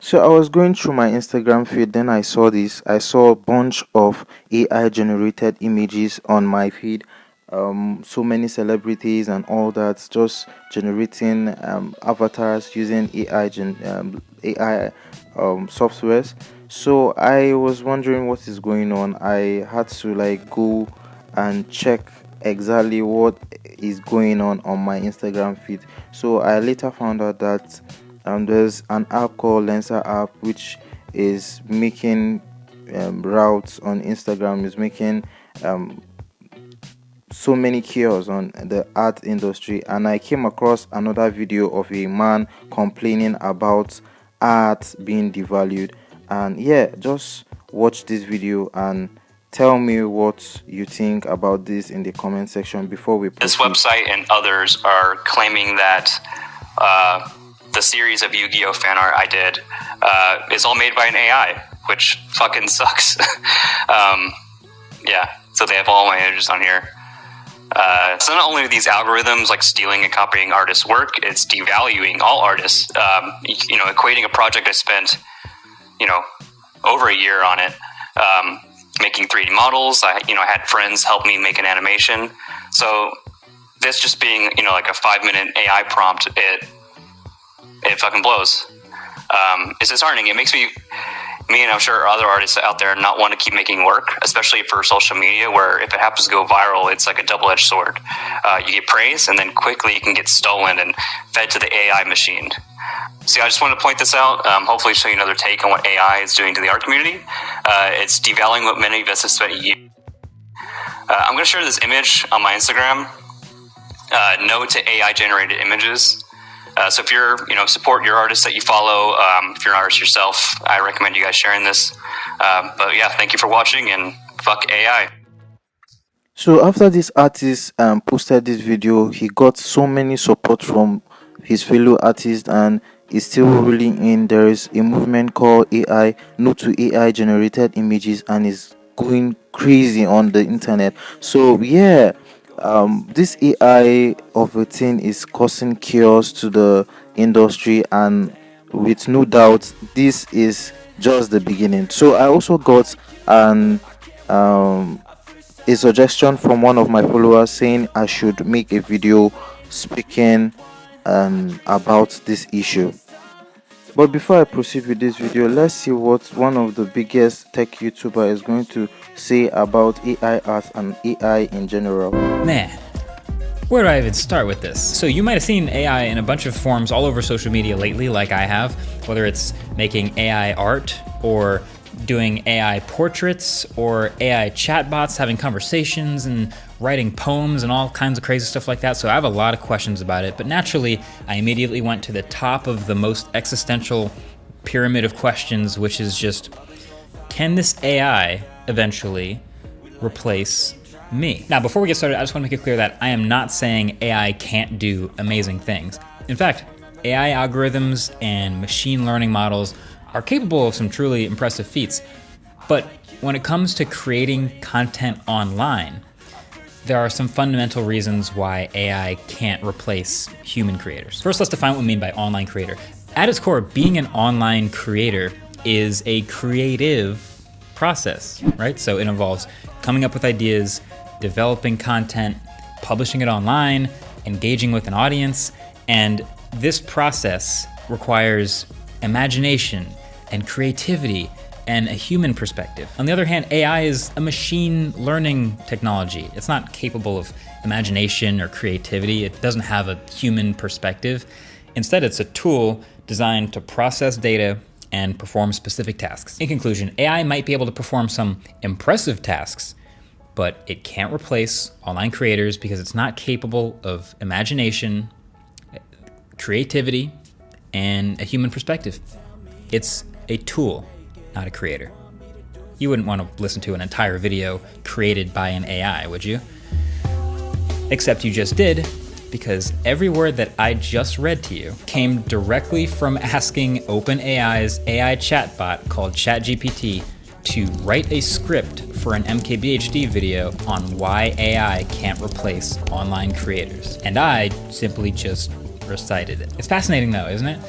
So I was going through my Instagram feed, then I saw this. I saw a bunch of AI generated images on my feed. So many celebrities and all that, just generating avatars using AI softwares. So I was wondering what is going on. I had to like go and check exactly what is going on my Instagram feed. So I later found out that there's an app called Lensa app, which is making routes on Instagram, is making um, so many cures on the art industry. And I came across another video of a man complaining about art being devalued. And yeah, just watch this video and tell me what you think about this in the comment section before we proceed. This website and others are claiming that the series of Yu-Gi-Oh fan art I did is all made by an AI, which fucking sucks. Yeah, so they have all my images on here. So not only are these algorithms like stealing and copying artists' work, it's devaluing all artists. Equating a project I spent, over a year on it, making 3D models. I had friends help me make an animation. So this just being, like a 5-minute AI prompt, it fucking blows. It's disheartening. It makes me and I'm sure other artists out there not want to keep making work, especially for social media, where if it happens to go viral, it's like a double-edged sword. You get praise, and then quickly you can get stolen and fed to the AI machine. See, I just wanted to point this out, hopefully show you another take on what AI is doing to the art community. It's devaluing what many of us have spent years. I'm going to share this image on my Instagram. No to AI-generated images. So if you're, support your artists that you follow. If you're an artist yourself, I recommend you guys sharing this. But yeah, thank you for watching, and fuck AI. So after this artist posted this video, he got so many support from his fellow artists, and is still ruling in. There is a movement called AI, no to AI generated images, and is going crazy on the internet. So yeah, this AI of a thing is causing chaos to the industry, and with no doubt, this is just the beginning. So I also got an a suggestion from one of my followers saying I should make a video speaking about this issue. But before I proceed with this video, let's see what one of the biggest tech YouTuber is going to say about AI art and AI in general. Man, where do I even start with this? So you might have seen AI in a bunch of forms all over social media lately, like I have, whether it's making AI art or doing AI portraits or AI chatbots having conversations and writing poems and all kinds of crazy stuff like that. So I have a lot of questions about it, but naturally I immediately went to the top of the most existential pyramid of questions, which is just, can this AI eventually replace me? Now, before we get started, I just want to make it clear that I am not saying AI can't do amazing things. In fact, AI algorithms and machine learning models are capable of some truly impressive feats. But when it comes to creating content online, there are some fundamental reasons why AI can't replace human creators. First, let's define what we mean by online creator. At its core, being an online creator is a creative process, right? So it involves coming up with ideas, developing content, publishing it online, engaging with an audience, and this process requires imagination and creativity and a human perspective. On the other hand, AI is a machine learning technology. It's not capable of imagination or creativity. It doesn't have a human perspective. Instead, it's a tool designed to process data and perform specific tasks. In conclusion, AI might be able to perform some impressive tasks, but it can't replace online creators because it's not capable of imagination, creativity, and a human perspective. It's a tool, not a creator. You wouldn't want to listen to an entire video created by an AI, would you? Except you just did, because every word that I just read to you came directly from asking OpenAI's AI chatbot called ChatGPT to write a script for an MKBHD video on why AI can't replace online creators. And I simply just recited it. It's fascinating though, isn't it?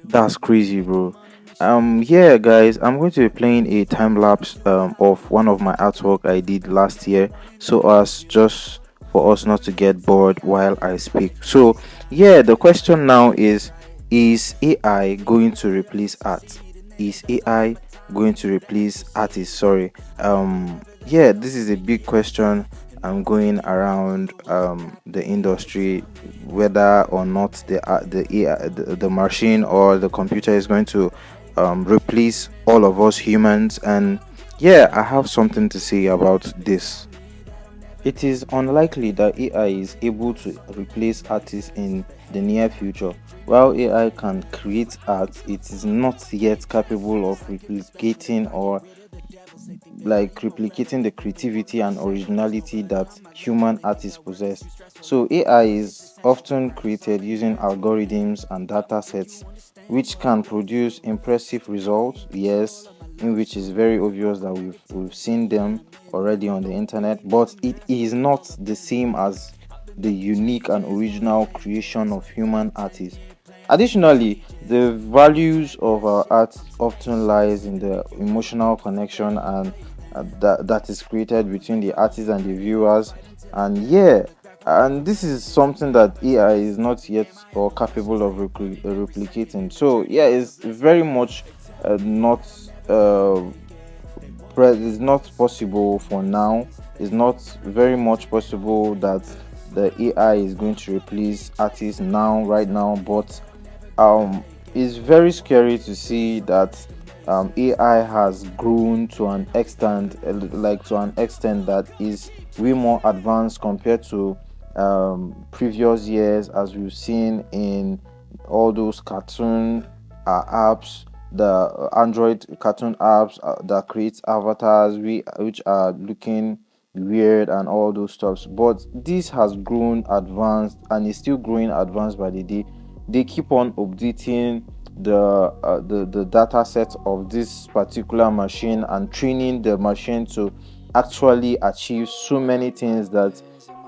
That's crazy, bro. Yeah, guys, I'm going to be playing a time lapse of one of my artwork I did last year, so as just for us not to get bored while I speak. So, yeah, the question now is AI going to replace art? Is AI going to replace artists? Sorry. Yeah, this is a big question. I'm going around the industry, whether or not the AI, the machine or the computer is going to replace all of us humans. And yeah, I have something to say about this. It is unlikely that AI is able to replace artists in the near future. While AI can create art, it is not yet capable of replicating the creativity and originality that human artists possess. So AI is often created using algorithms and data sets which can produce impressive results, yes, in which is very obvious that we've seen them already on the internet, but it is not the same as the unique and original creation of human artists. Additionally, the values of our art often lies in the emotional connection and that is created between the artist and the viewers. And yeah, and this is something that AI is not yet or capable of replicating. So yeah, it's very much not it's not possible for now. It's not very much possible that the AI is going to replace artists now, right now. But it's very scary to see that AI has grown to an extent, to an extent that is way more advanced compared to previous years, as we've seen in all those cartoon apps, the Android cartoon apps that creates avatars which are looking weird and all those stuffs. But this has grown advanced and is still growing advanced by the day. They keep on updating the data set of this particular machine and training the machine to actually achieve so many things that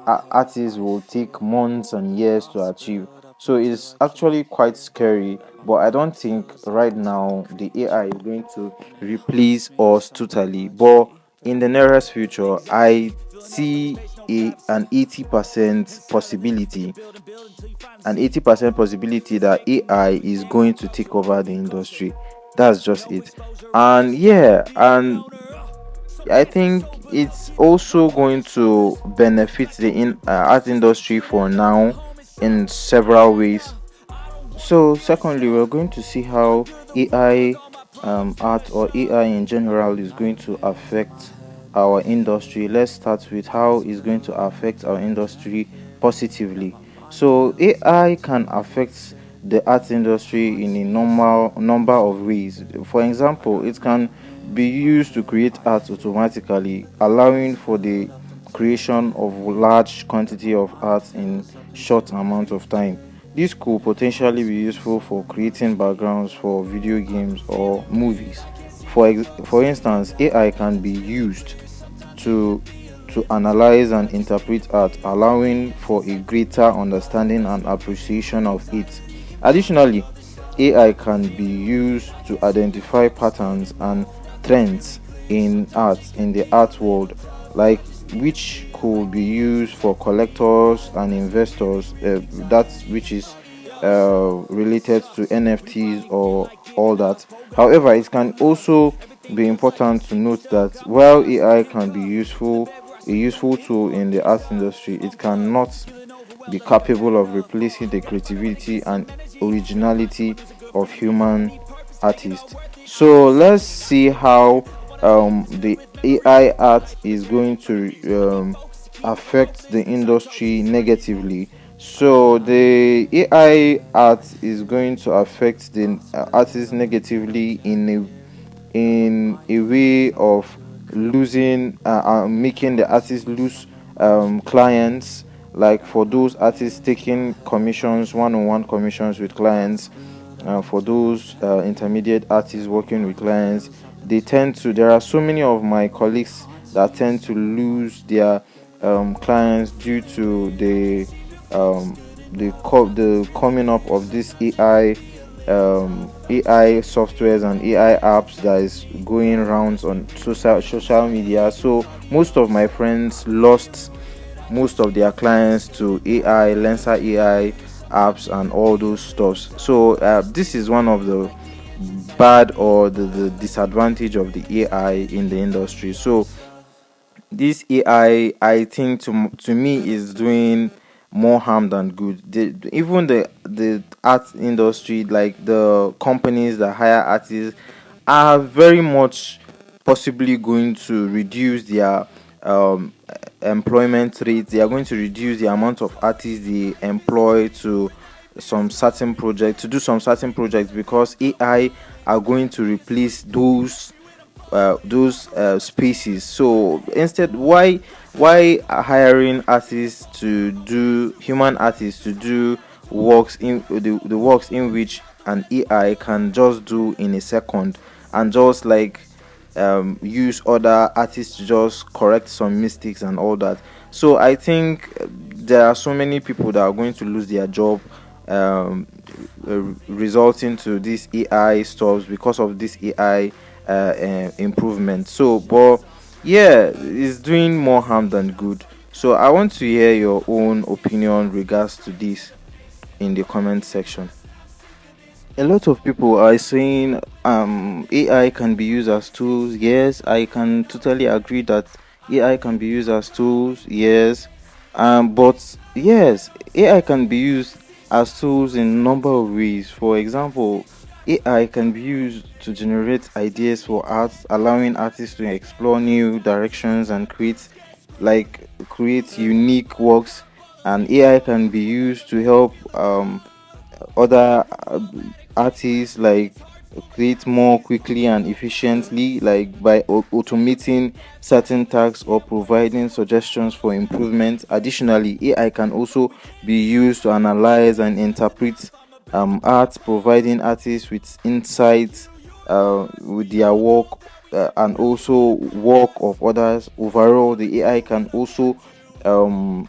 artists will take months and years to achieve. So it's actually quite scary, but I don't think right now the AI is going to replace us totally. But in the nearest future, I see an 80% possibility, that AI is going to take over the industry. That's just it. And yeah, and I think it's also going to benefit the art industry for now in several ways. So, secondly, we're going to see how AI art or AI in general is going to affect our industry. Let's start with how it's going to affect our industry positively. So, AI can affect the art industry in a normal number of ways. For example, it can be used to create art automatically, allowing for the creation of large quantity of art in short amount of time. This could potentially be useful for creating backgrounds for video games or movies. For instance, AI can be used to analyze and interpret art, allowing for a greater understanding and appreciation of it. Additionally, AI can be used to identify patterns and trends in the art world, like which could be used for collectors and investors. That's which is related to NFTs or all that. However, it can also be important to note that while AI can be a useful tool in the art industry, it cannot be capable of replacing the creativity and originality of human artists. So let's see how the AI art is going to affect the industry negatively. So the AI art is going to affect the artists negatively in a way of making the artists lose clients, like for those artists taking commissions, one-on-one commissions with clients. For those intermediate artists working with clients, there are so many of my colleagues that tend to lose their clients due to the coming up of this AI AI softwares and AI apps that is going rounds on social media. So most of my friends lost most of their clients to AI, Lensa AI apps, and all those stuffs. So this is one of the bad or the disadvantage of the AI in the industry. So this AI, I think to me is doing more harm than good. Even the art industry, like the companies that hire artists, are very much possibly going to reduce their um, employment rate. They are going to reduce the amount of artists they employ to do some certain projects, because AI are going to replace those spaces. So instead, why hiring artists to do human artists to do works in the works in which an AI can just do in a second, and just like use other artists to just correct some mistakes and all that. So I think there are so many people that are going to lose their job, um, resulting to these AI stuffs because of this AI improvement. So, but yeah, it's doing more harm than good. So I want to hear your own opinion regards to this in the comment section. A lot of people are saying AI can be used as tools. Yes, I can totally agree that AI can be used as tools. Yes, but yes, AI can be used as tools in a number of ways. For example, AI can be used to generate ideas for art, allowing artists to explore new directions and create unique works. And AI can be used to help other artists like create more quickly and efficiently, like by automating certain tasks or providing suggestions for improvement. Additionally, AI can also be used to analyze and interpret art, providing artists with insights with their work, and also work of others. Overall, the AI can also um,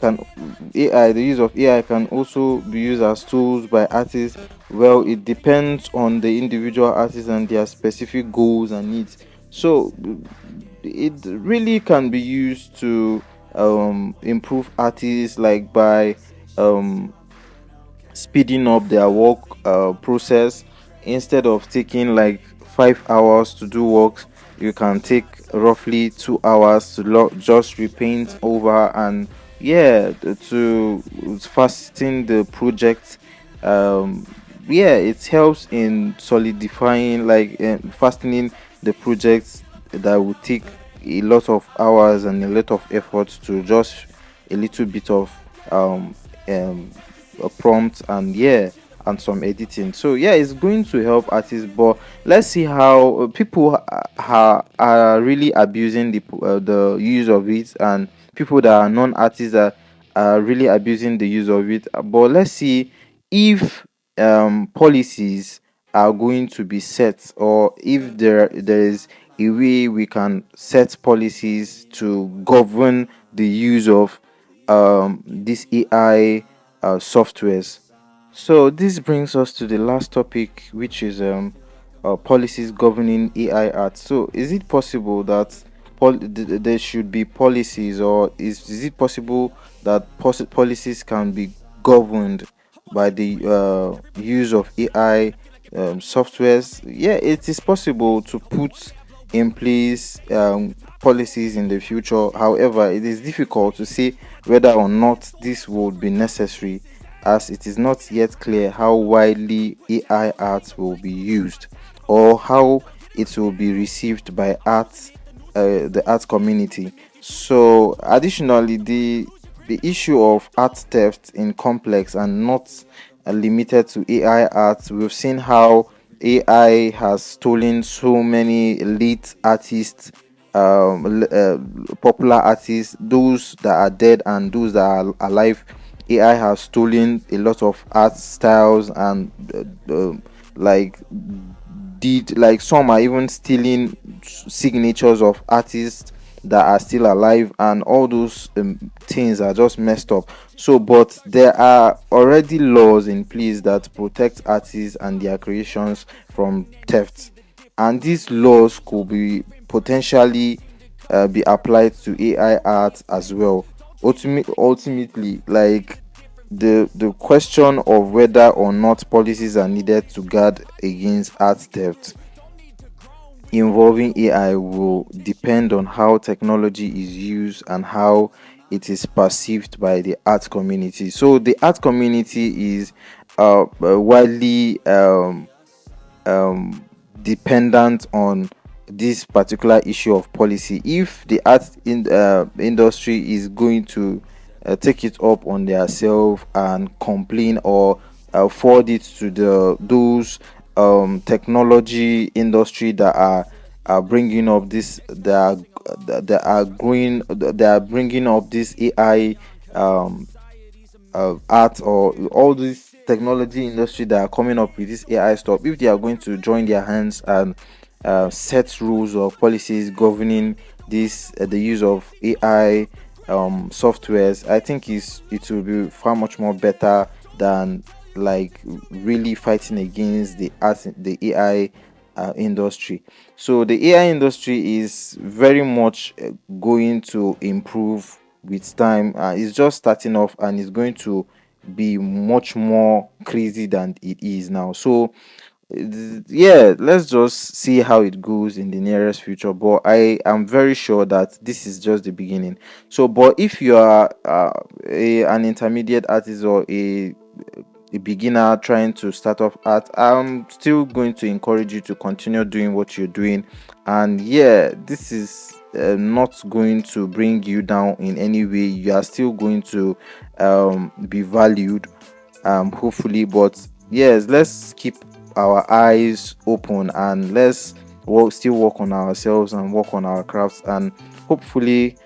can the use of AI can also be used as tools by artists. Well, it depends on the individual artists and their specific goals and needs. So it really can be used to improve artists, like by um, speeding up their work process. Instead of taking like 5 hours to do works, you can take roughly 2 hours to just repaint over, and yeah, to fasten the project. um yeah, it helps in solidifying, like fastening the projects that will take a lot of hours and a lot of effort to just a little bit of um um a prompt, and yeah, and some editing. So yeah, it's going to help artists, but let's see how people are really abusing the use of it, and people that are non-artists are really abusing the use of it. But let's see if policies are going to be set, or if there is a way we can set policies to govern the use of these AI softwares. So this brings us to the last topic, which is policies governing AI art. So is it possible that there should be policies, or is it possible that policies can be governed by the use of AI softwares? Yeah, it is possible to put in place policies in the future. However, it is difficult to say whether or not this would be necessary, as it is not yet clear how widely AI art will be used, or how it will be received by the art community. So, additionally, the issue of art theft in complex and not limited to AI art. We've seen how AI has stolen so many elite artists, popular artists, those that are dead and those that are alive. AI has stolen a lot of art styles, and like did like some are even stealing signatures of artists that are still alive, and all those things are just messed up. So but there are already laws in place that protect artists and their creations from theft, and these laws could be potentially be applied to AI art as well. Ultimately, like the question of whether or not policies are needed to guard against art theft involving AI will depend on how technology is used and how it is perceived by the art community. So the art community is widely dependent on this particular issue of policy. If the industry is going to take it up on themselves and complain, or forward it to the those technology industry that are bringing up this, that are growing, they are bringing up this AI art, or all this technology industry that are coming up with this AI stuff, if they are going to join their hands and set rules or policies governing this the use of AI softwares, I think it will be far much more better than like really fighting against the AI industry. So the AI industry is very much going to improve with time. It's just starting off, and it's going to be much more crazy than it is now. So yeah, let's just see how it goes in the nearest future, but I am very sure that this is just the beginning. So but if you are an intermediate artist, or a beginner trying to start off art, I'm still going to encourage you to continue doing what you're doing. And yeah, this is not going to bring you down in any way. You are still going to be valued, hopefully. But yes, let's keep our eyes open, and let's still work on ourselves and work on our crafts, and hopefully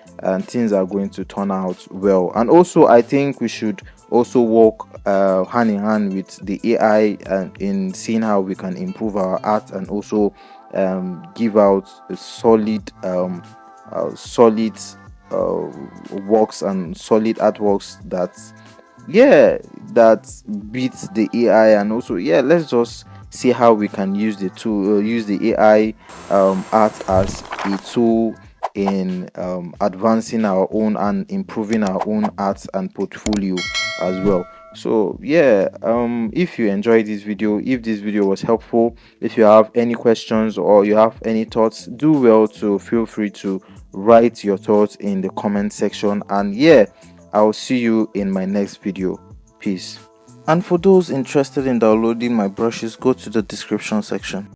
things are going to turn out well. And also I think we should also work hand in hand with the AI in seeing how we can improve our art, and also give out a solid works and solid artworks that, yeah, that beats the AI. And also, yeah, let's just see how we can use use the AI art as a tool in advancing our own and improving our own art and portfolio as well. So yeah, if you enjoyed this video, if this video was helpful, if you have any questions or you have any thoughts, do well to feel free to write your thoughts in the comment section. And yeah, I'll see you in my next video. Peace. And for those interested in downloading my brushes, go to the description section.